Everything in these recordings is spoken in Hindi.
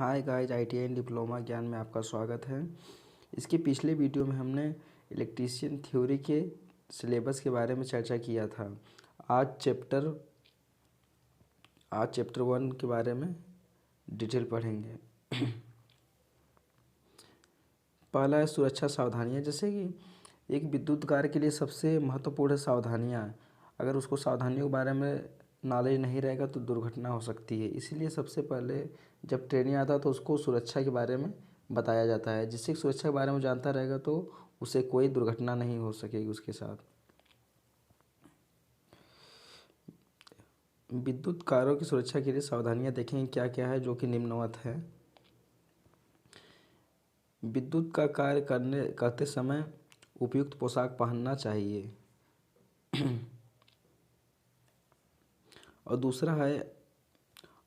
हाय गाइस, ITI डिप्लोमा ज्ञान में आपका स्वागत है। इसके पिछले वीडियो में हमने इलेक्ट्रीशियन थ्योरी के सिलेबस के बारे में चर्चा किया था। आज चैप्टर 1 के बारे में डिटेल पढ़ेंगे। पहला है सुरक्षा सावधानियाँ। जैसे कि एक विद्युत कार्य के लिए सबसे महत्वपूर्ण सावधानियाँ, अगर उसको सावधानियों के बारे में नॉलेज नहीं रहेगा तो दुर्घटना हो सकती है। इसीलिए सबसे पहले जब ट्रेनिंग आता है तो उसको सुरक्षा के बारे में बताया जाता है। जिससे सुरक्षा के बारे में जानता रहेगा तो उसे कोई दुर्घटना नहीं हो सकेगी उसके साथ। विद्युत कार्यों की सुरक्षा के लिए सावधानियाँ देखेंगे क्या क्या है, जो कि निम्नवत है। विद्युत का कार्य करते समय उपयुक्त पोशाक पहनना चाहिए। और दूसरा है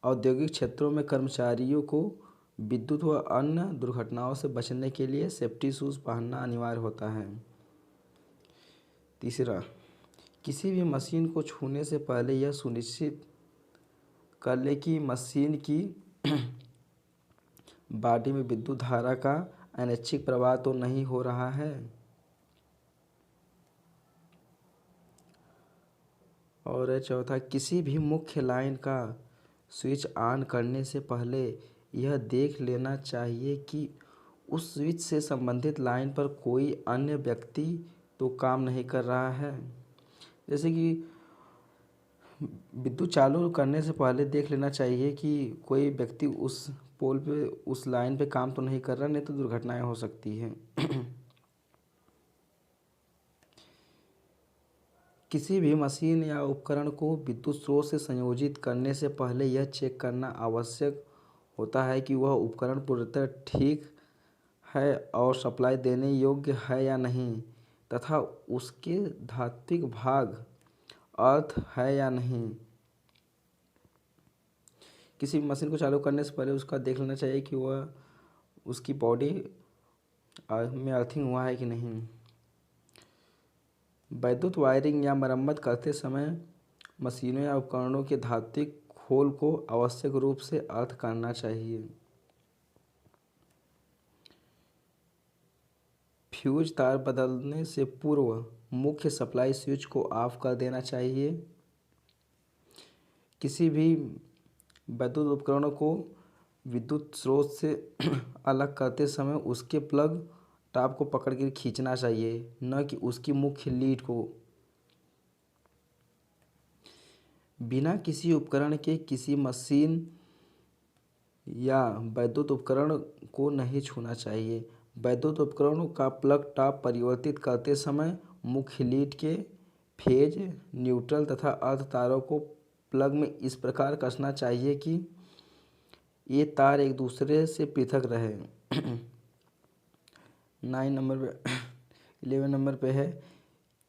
औद्योगिक क्षेत्रों में कर्मचारियों को विद्युत व अन्य दुर्घटनाओं से बचने के लिए सेफ्टी शूज़ पहनना अनिवार्य होता है। तीसरा, किसी भी मशीन को छूने से पहले यह सुनिश्चित कर ले कि मशीन की बॉडी में विद्युत धारा का अनैच्छिक प्रवाह तो नहीं हो रहा है। और चौथा, किसी भी मुख्य लाइन का स्विच ऑन करने से पहले यह देख लेना चाहिए कि उस स्विच से संबंधित लाइन पर कोई अन्य व्यक्ति तो काम नहीं कर रहा है। जैसे कि विद्युत चालू करने से पहले देख लेना चाहिए कि कोई व्यक्ति उस पोल पे, उस लाइन पे काम तो नहीं कर रहा, नहीं तो दुर्घटनाएं हो सकती हैं। किसी भी मशीन या उपकरण को विद्युत स्रोत से संयोजित करने से पहले यह चेक करना आवश्यक होता है कि वह उपकरण पूर्णतः ठीक है और सप्लाई देने योग्य है या नहीं, तथा उसके धात्विक भाग अर्थ है या नहीं। किसी भी मशीन को चालू करने से पहले उसका देख लेना चाहिए कि वह उसकी बॉडी में अर्थिंग हुआ है कि नहीं। विद्युत वायरिंग या मरम्मत करते समय मशीनों या उपकरणों के धात्विक खोल को आवश्यक रूप से अर्थ करना चाहिए। फ्यूज तार बदलने से पूर्व मुख्य सप्लाई स्विच को ऑफ कर देना चाहिए। किसी भी विद्युत उपकरणों को विद्युत स्रोत से अलग करते समय उसके प्लग टॉप को पकड़ कर खींचना चाहिए, न कि उसकी मुख्य लीड को। बिना किसी उपकरण के किसी मशीन या विद्युत उपकरण को नहीं छूना चाहिए। विद्युत उपकरणों का प्लग टॉप परिवर्तित करते समय मुख्य लीड के फेज, न्यूट्रल तथा अर्थ तारों को प्लग में इस प्रकार कसना चाहिए कि ये तार एक दूसरे से पृथक रहे। 11 नंबर पे है,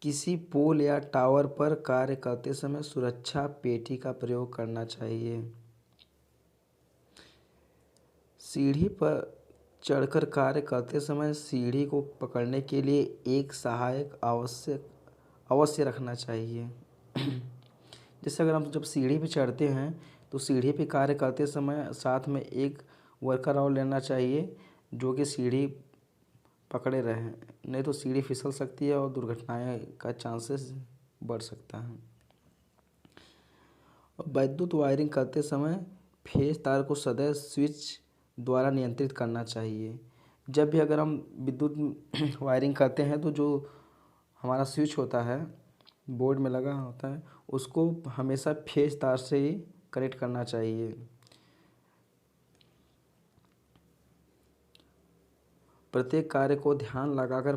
किसी पोल या टावर पर कार्य करते समय सुरक्षा पेटी का प्रयोग करना चाहिए। सीढ़ी पर चढ़कर कार्य करते समय सीढ़ी को पकड़ने के लिए एक सहायक अवश्य रखना चाहिए। जैसे अगर हम जब सीढ़ी पे चढ़ते हैं तो सीढ़ी पे कार्य करते समय साथ में एक वर्कर और लेना चाहिए जो कि सीढ़ी पकड़े रहे, नहीं तो सीढ़ी फिसल सकती है और दुर्घटनाएं का चांसेस बढ़ सकता है। विद्युत वायरिंग करते समय फेज तार को सदैव स्विच द्वारा नियंत्रित करना चाहिए। जब भी अगर हम विद्युत वायरिंग करते हैं तो जो हमारा स्विच होता है, बोर्ड में लगा होता है, उसको हमेशा फेज तार से ही कनेक्ट करना चाहिए। प्रत्येक कार्य को ध्यान लगाकर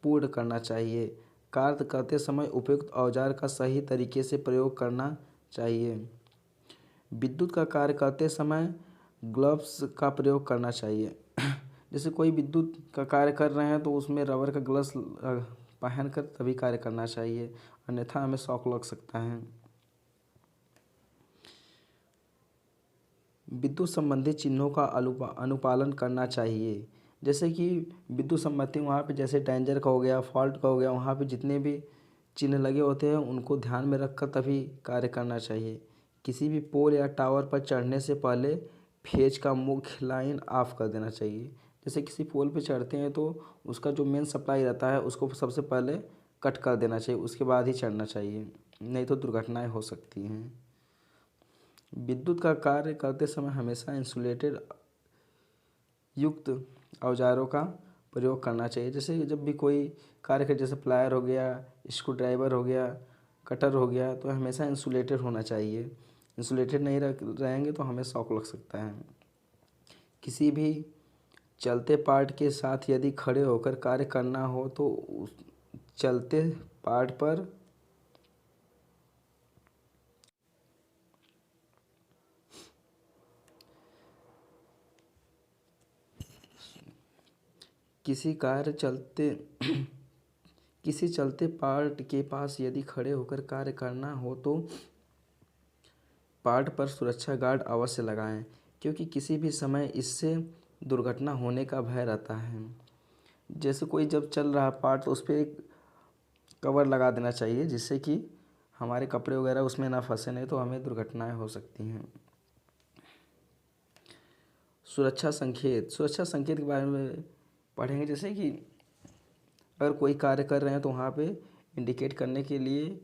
पूर्ण करना चाहिए। कार्य करते समय उपयुक्त औजार का सही तरीके से प्रयोग करना चाहिए। विद्युत का कार्य करते समय ग्लव्स का प्रयोग करना चाहिए। जैसे कोई विद्युत का कार्य कर रहे हैं तो उसमें रबर का ग्लव्स पहनकर तभी कार्य करना चाहिए, अन्यथा हमें शॉक लग सकता है। विद्युत संबंधी चिन्हों का अनुपालन करना चाहिए। जैसे कि विद्युत संबंधी वहाँ पे जैसे डेंजर का हो गया, फॉल्ट का हो गया, वहाँ पे जितने भी चिन्ह लगे होते हैं उनको ध्यान में रखकर तभी कार्य करना चाहिए। किसी भी पोल या टावर पर चढ़ने से पहले फेज का मुख्य लाइन ऑफ कर देना चाहिए। जैसे किसी पोल पे चढ़ते हैं तो उसका जो मेन सप्लाई रहता है उसको सबसे पहले कट कर देना चाहिए, उसके बाद ही चढ़ना चाहिए, नहीं तो दुर्घटनाएं हो सकती हैं। विद्युत का कार्य करते समय हमेशा इंसुलेटेड युक्त औजारों का प्रयोग करना चाहिए। जैसे जब भी कोई कार्य करे, जैसे प्लायर हो गया, स्क्रू ड्राइवर हो गया, कटर हो गया, तो हमेशा इंसुलेटेड होना चाहिए। इंसुलेटेड नहीं रहेंगे तो हमें शॉक लग सकता है। किसी भी चलते पार्ट के साथ यदि खड़े होकर कार्य करना हो तो उस चलते पार्ट पर किसी कार्य चलते किसी चलते पार्ट के पास यदि खड़े होकर कार्य करना हो तो पार्ट पर सुरक्षा गार्ड अवश्य लगाएं, क्योंकि किसी भी समय इससे दुर्घटना होने का भय रहता है। जैसे कोई जब चल रहा पार्ट तो उस पर एक कवर लगा देना चाहिए, जिससे कि हमारे कपड़े वगैरह उसमें ना फंसे, नहीं तो हमें दुर्घटनाएं हो सकती हैं। सुरक्षा संकेत के बारे में पढ़ेंगे। जैसे कि अगर कोई कार्य कर रहे हैं तो वहाँ पे इंडिकेट करने के लिए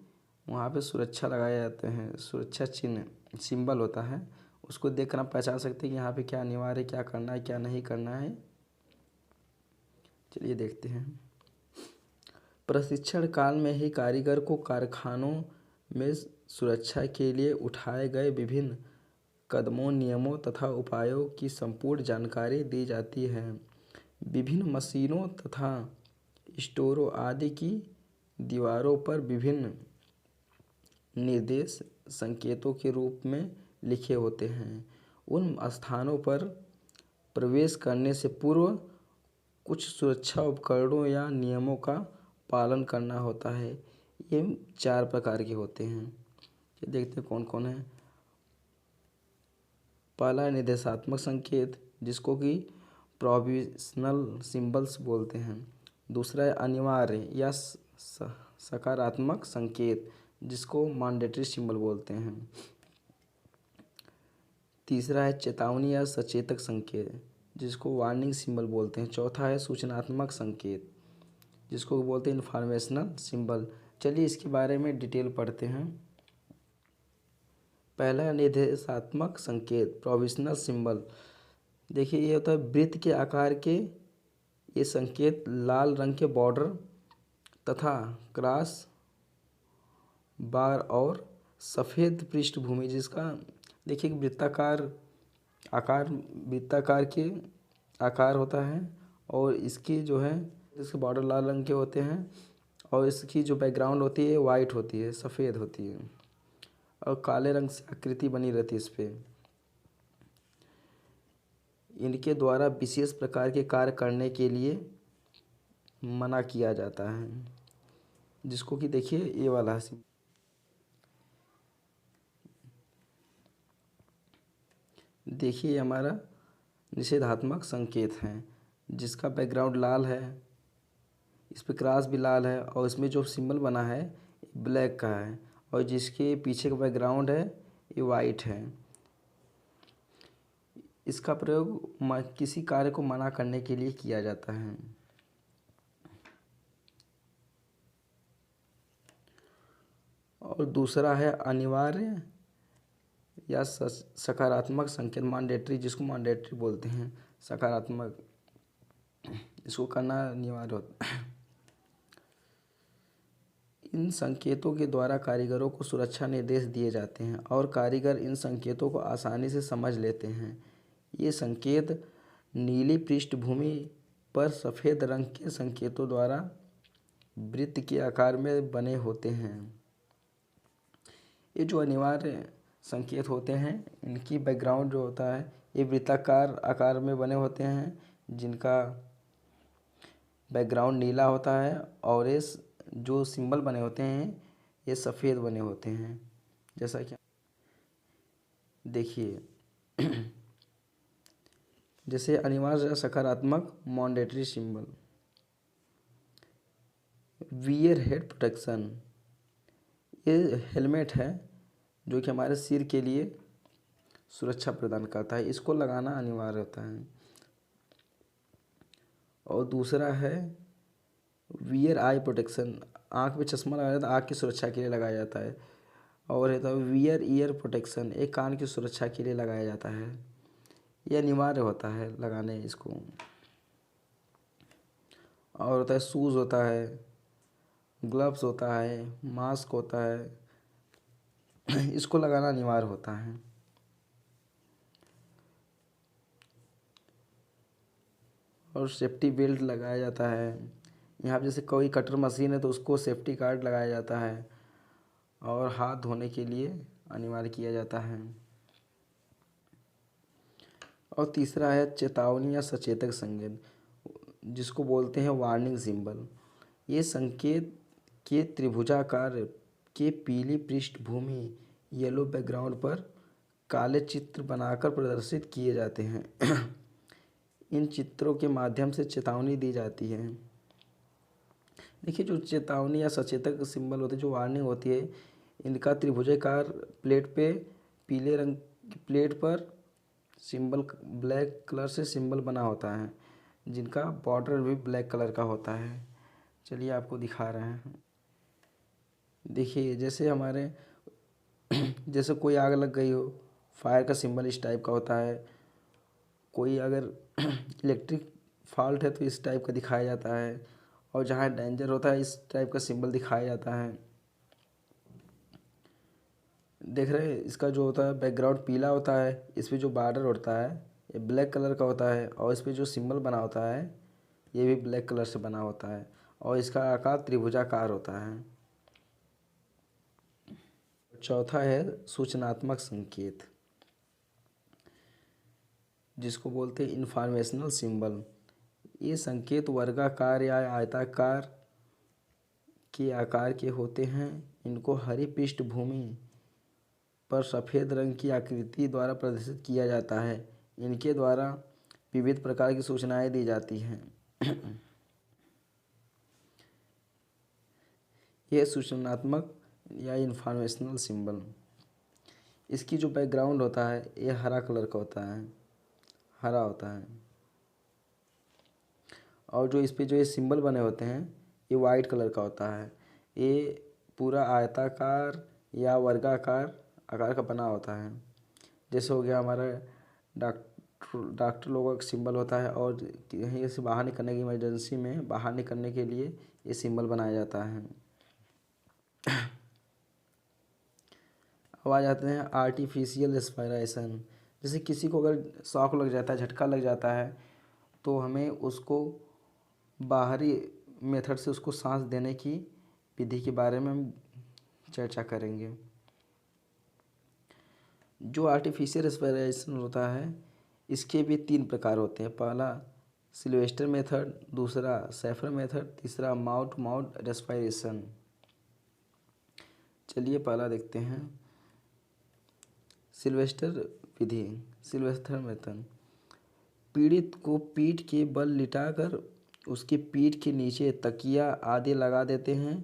वहाँ पे सुरक्षा लगाए जाते हैं, सुरक्षा चिन्ह सिंबल होता है, उसको देख कर आप पहचान सकते हैं कि यहाँ पे क्या अनिवार्य है, क्या करना है, क्या नहीं करना है। चलिए देखते हैं। प्रशिक्षण काल में ही कारीगर को कारखानों में सुरक्षा के लिए उठाए गए विभिन्न कदमों, नियमों तथा उपायों की संपूर्ण जानकारी दी जाती है। विभिन्न मशीनों तथा स्टोरों आदि की दीवारों पर विभिन्न निर्देश संकेतों के रूप में लिखे होते हैं। उन स्थानों पर प्रवेश करने से पूर्व कुछ सुरक्षा उपकरणों या नियमों का पालन करना होता है। ये 4 प्रकार के होते हैं। ये देखते हैं कौन कौन है। पहला निर्देशात्मक संकेत, जिसको कि प्रोविजनल सिंबल्स बोलते हैं। दूसरा है अनिवार्य या सकारात्मक संकेत, जिसको मैंडेटरी सिंबल बोलते हैं। तीसरा है चेतावनी या सचेतक संकेत, जिसको वार्निंग सिंबल बोलते हैं। चौथा है सूचनात्मक संकेत, जिसको बोलते हैं इन्फॉर्मेशनल सिंबल। चलिए इसके बारे में डिटेल पढ़ते हैं। पहला निर्देशात्मक संकेत, प्रोविजनल सिंबल। देखिए ये होता है वृत्त के आकार के ये संकेत लाल रंग के बॉर्डर तथा क्रॉस बार और सफ़ेद पृष्ठभूमि, जिसका देखिए वृत्ताकार के आकार होता है और इसकी जो है इसके बॉर्डर लाल रंग के होते हैं और इसकी जो बैकग्राउंड होती है वाइट होती है, सफ़ेद होती है और काले रंग से आकृति बनी रहती है इस पर। इनके द्वारा विशेष प्रकार के कार्य करने के लिए मना किया जाता है, जिसको कि देखिए ये वाला है। देखिए हमारा निषेधात्मक संकेत है, जिसका बैकग्राउंड लाल है, इस पर क्रॉस भी लाल है और इसमें जो सिंबल बना है ब्लैक का है और जिसके पीछे का बैकग्राउंड है ये वाइट है। इसका प्रयोग किसी कार्य को मना करने के लिए किया जाता है। और दूसरा है अनिवार्य या सकारात्मक संकेत, मैंडेटरी, जिसको मैंडेटरी बोलते हैं। सकारात्मक, इसको करना अनिवार्य होता है। इन संकेतों के द्वारा कारीगरों को सुरक्षा निर्देश दिए जाते हैं और कारीगर इन संकेतों को आसानी से समझ लेते हैं। ये संकेत नीली पृष्ठभूमि पर सफ़ेद रंग के संकेतों द्वारा वृत्त के आकार में बने होते हैं। ये जो अनिवार्य संकेत होते हैं इनकी बैकग्राउंड जो होता है ये वृत्ताकार आकार में बने होते हैं, जिनका बैकग्राउंड नीला होता है और ये जो सिंबल बने होते हैं ये सफ़ेद बने होते हैं। जैसा कि देखिए जैसे अनिवार्य सकारात्मक mandatory symbol. Wear head protection, ये हेलमेट है जो कि हमारे सिर के लिए सुरक्षा प्रदान करता है, इसको लगाना अनिवार्य होता है। और दूसरा है वियर आई प्रोटेक्शन, आँख में चश्मा लगाया जाता है, आँख की सुरक्षा के लिए लगाया जाता है। और है तो वियर ईयर प्रोटेक्शन, एक कान की सुरक्षा के लिए लगाया जाता है, यह अनिवार्य होता है लगाने इसको। और होता है शूज़ होता है, ग्लव्स होता है, मास्क होता है, इसको लगाना अनिवार्य होता है। और सेफ्टी बेल्ट लगाया जाता है। यहाँ पे जैसे कोई कटर मशीन है तो उसको सेफ्टी गार्ड लगाया जाता है। और हाथ धोने के लिए अनिवार्य किया जाता है। और तीसरा है चेतावनी या सचेतक संकेत, जिसको बोलते हैं वार्निंग सिंबल। ये संकेत के त्रिभुजाकार के पीली पृष्ठभूमि येलो बैकग्राउंड पर काले चित्र बनाकर प्रदर्शित किए जाते हैं। इन चित्रों के माध्यम से चेतावनी दी जाती है। देखिए, जो चेतावनी या सचेतक सिंबल होते हैं, जो वार्निंग होती है, इनका त्रिभुजाकार प्लेट पे पीले रंग की प्लेट पर सिंबल ब्लैक कलर से सिंबल बना होता है, जिनका बॉर्डर भी ब्लैक कलर का होता है। चलिए आपको दिखा रहे हैं। देखिए, जैसे हमारे जैसे कोई आग लग गई हो, फायर का सिंबल इस टाइप का होता है। कोई अगर इलेक्ट्रिक फॉल्ट है तो इस टाइप का दिखाया जाता है। और जहाँ डेंजर होता है इस टाइप का सिंबल दिखाया जाता है। देख रहे हैं, इसका जो होता है बैकग्राउंड पीला होता है, इस पर जो बॉर्डर होता है ये ब्लैक कलर का होता है। और इस पर जो सिंबल बना होता है ये भी ब्लैक कलर से बना होता है। और इसका आकार त्रिभुजाकार होता है। चौथा है सूचनात्मक संकेत, जिसको बोलते हैं इंफॉर्मेशनल सिंबल। ये संकेत वर्गाकार या आयताकार के आकार के होते हैं। इनको हरी पृष्ठभूमि पर सफ़ेद रंग की आकृति द्वारा प्रदर्शित किया जाता है। इनके द्वारा विविध प्रकार की सूचनाएं दी जाती हैं। यह सूचनात्मक या इंफॉर्मेशनल सिंबल, इसकी जो बैकग्राउंड होता है ये हरा कलर का होता है, हरा होता है। और जो इस पे जो ये सिंबल बने होते हैं ये वाइट कलर का होता है। ये पूरा आयताकार या वर्गाकार आकार का बना होता है। जैसे हो गया हमारा डॉक्टर लोगों का सिंबल होता है। और कहीं से बाहर निकलने की इमरजेंसी में बाहर निकलने के लिए ये सिंबल बनाया जाता है। अब आ जाते हैं आर्टिफिशियल रेस्पिरेशन। जैसे किसी को अगर शॉक लग जाता है, झटका लग जाता है, तो हमें उसको बाहरी मेथड से उसको सांस देने की विधि के बारे में हम चर्चा करेंगे। जो आर्टिफिशियल रेस्पिरेशन होता है इसके भी 3 प्रकार होते हैं। पहला सिल्वेस्टर मेथड, दूसरा सैफर मेथड, तीसरा माउथ टू माउथ रेस्पिरेशन। चलिए पहला देखते हैं सिल्वेस्टर विधि। सिल्वेस्टर मेथड, पीड़ित को पीठ के बल लिटाकर उसकी पीठ के नीचे तकिया आदि लगा देते हैं,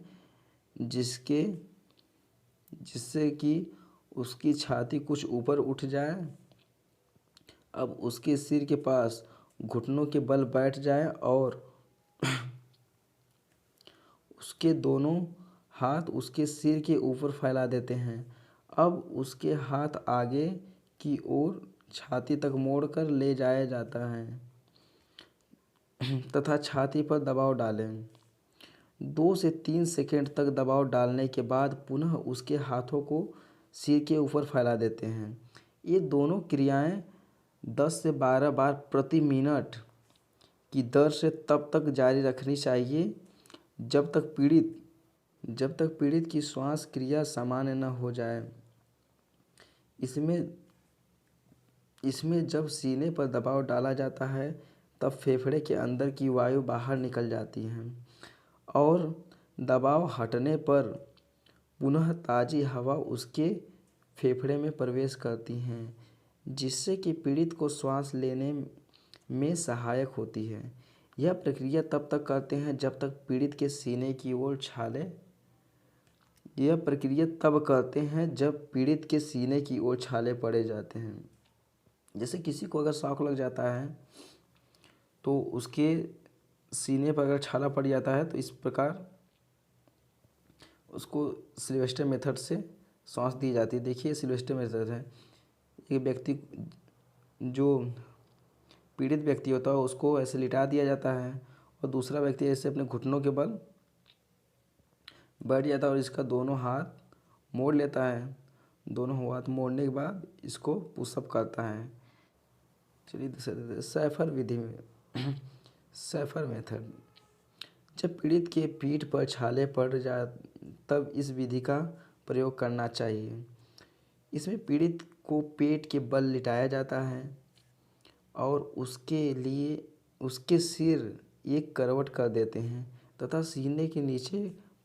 जिससे कि उसकी छाती कुछ ऊपर उठ जाए। अब उसके सिर के पास घुटनों के बल बैठ जाए और उसके दोनों हाथ उसके सिर के ऊपर फैला देते हैं। अब उसके हाथ आगे की ओर छाती तक मोड़कर ले जाया जाता है तथा छाती पर दबाव डालें। 2 से 3 सेकंड तक दबाव डालने के बाद पुनः उसके हाथों को सिर के ऊपर फैला देते हैं। ये दोनों क्रियाएं 10 से 12 बार प्रति मिनट की दर से तब तक जारी रखनी चाहिए जब तक पीड़ित की श्वास क्रिया सामान्य न हो जाए। इसमें जब सीने पर दबाव डाला जाता है तब फेफड़े के अंदर की वायु बाहर निकल जाती है और दबाव हटने पर पुनः ताज़ी हवा उसके फेफड़े में प्रवेश करती है, जिससे कि पीड़ित को सांस लेने में सहायक होती है। यह प्रक्रिया तब तक करते हैं जब तक पीड़ित के सीने की ओर छाले पड़े जाते हैं। जैसे किसी को अगर शॉक लग जाता है तो उसके सीने पर अगर छाला पड़ जाता है तो इस प्रकार उसको सिल्वेस्टर मेथड से सांस दी जाती है। देखिए सिल्वेस्टर मेथड है, एक व्यक्ति जो पीड़ित व्यक्ति होता है उसको ऐसे लिटा दिया जाता है और दूसरा व्यक्ति ऐसे अपने घुटनों के बल बैठ जाता है और इसका दोनों हाथ मोड़ लेता है। दोनों हाथ मोड़ने के बाद इसको पुशअप करता है। चलिए दूसरा सैफर विधि में सैफर मेथड, जब पीड़ित के पीठ पर छाले पड़ जाए तब इस विधि का प्रयोग करना चाहिए। इसमें पीड़ित को पेट के बल लिटाया जाता है और उसके लिए उसके सिर एक करवट कर देते हैं तथा सीने के नीचे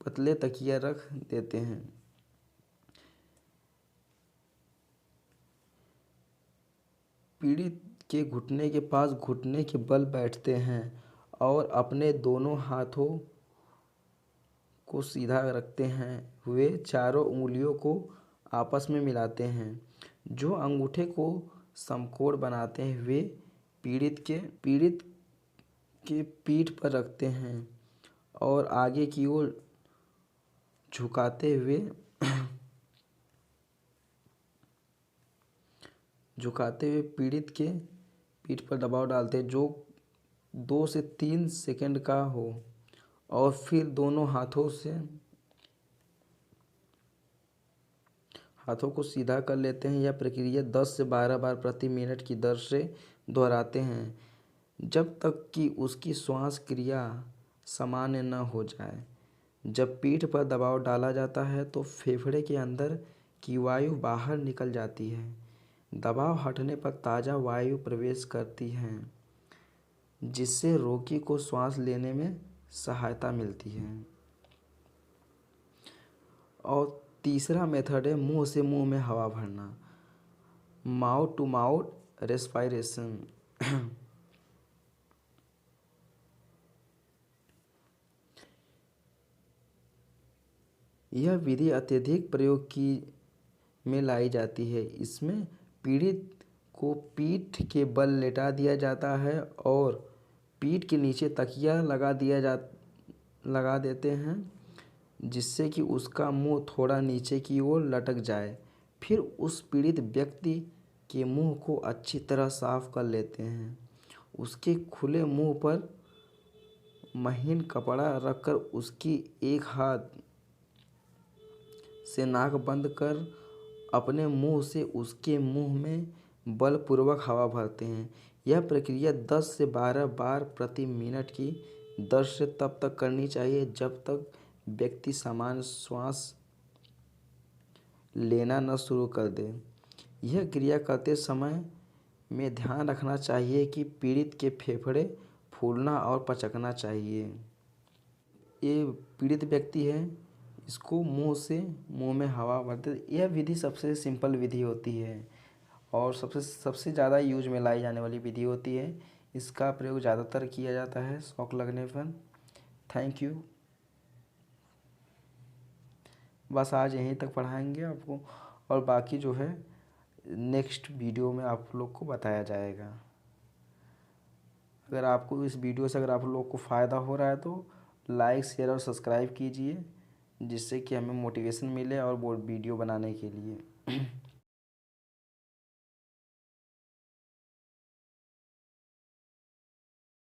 पतले तकिया रख देते हैं। पीड़ित के घुटने के पास घुटने के बल बैठते हैं और अपने दोनों हाथों को सीधा रखते हैं हुए चारों उंगलियों को आपस में मिलाते हैं, जो अंगूठे को समकोण बनाते हुए पीड़ित के पीठ पर रखते हैं और आगे की ओर झुकाते हुए पीड़ित के पीठ पर दबाव डालते हैं जो 2 से 3 सेकंड का हो और फिर दोनों हाथों को सीधा कर लेते हैं। यह प्रक्रिया 10 से 12 बार प्रति मिनट की दर से दोहराते हैं जब तक कि उसकी श्वास क्रिया सामान्य न हो जाए। जब पीठ पर दबाव डाला जाता है तो फेफड़े के अंदर की वायु बाहर निकल जाती है। दबाव हटने पर ताज़ा वायु प्रवेश करती है जिससे रोगी को सांस लेने में सहायता मिलती है। और तीसरा मेथड है मुंह से मुंह में हवा भरना, माउथ टू माउथ रेस्पिरेशन। यह विधि अत्यधिक प्रयोग में लाई जाती है। इसमें पीड़ित को पीठ के बल लेटा दिया जाता है और पीठ के नीचे तकिया लगा देते हैं जिससे कि उसका मुंह थोड़ा नीचे की ओर लटक जाए। फिर उस पीड़ित व्यक्ति के मुंह को अच्छी तरह साफ कर लेते हैं। उसके खुले मुंह पर महीन कपड़ा रखकर उसकी एक हाथ से नाक बंद कर अपने मुंह से उसके मुंह में बलपूर्वक हवा भरते हैं। यह प्रक्रिया 10 से 12 बार प्रति मिनट की दर से तब तक करनी चाहिए जब तक व्यक्ति सामान्य श्वास लेना न शुरू कर दे। यह क्रिया करते समय में ध्यान रखना चाहिए कि पीड़ित के फेफड़े फूलना और पचकना चाहिए। ये पीड़ित व्यक्ति है, इसको मुंह से मुंह में हवा भरते। यह विधि सबसे सिंपल विधि होती है और सबसे ज़्यादा यूज में लाई जाने वाली विधि होती है। इसका प्रयोग ज़्यादातर किया जाता है शॉक लगने पर। Thank you. बस आज यहीं तक पढ़ाएंगे आपको और बाकी जो है नेक्स्ट वीडियो में आप लोग को बताया जाएगा। अगर आपको इस वीडियो से अगर आप लोग को फ़ायदा हो रहा है तो लाइक शेयर और सब्सक्राइब कीजिए जिससे कि हमें मोटिवेशन मिले और वो वीडियो बनाने के लिए।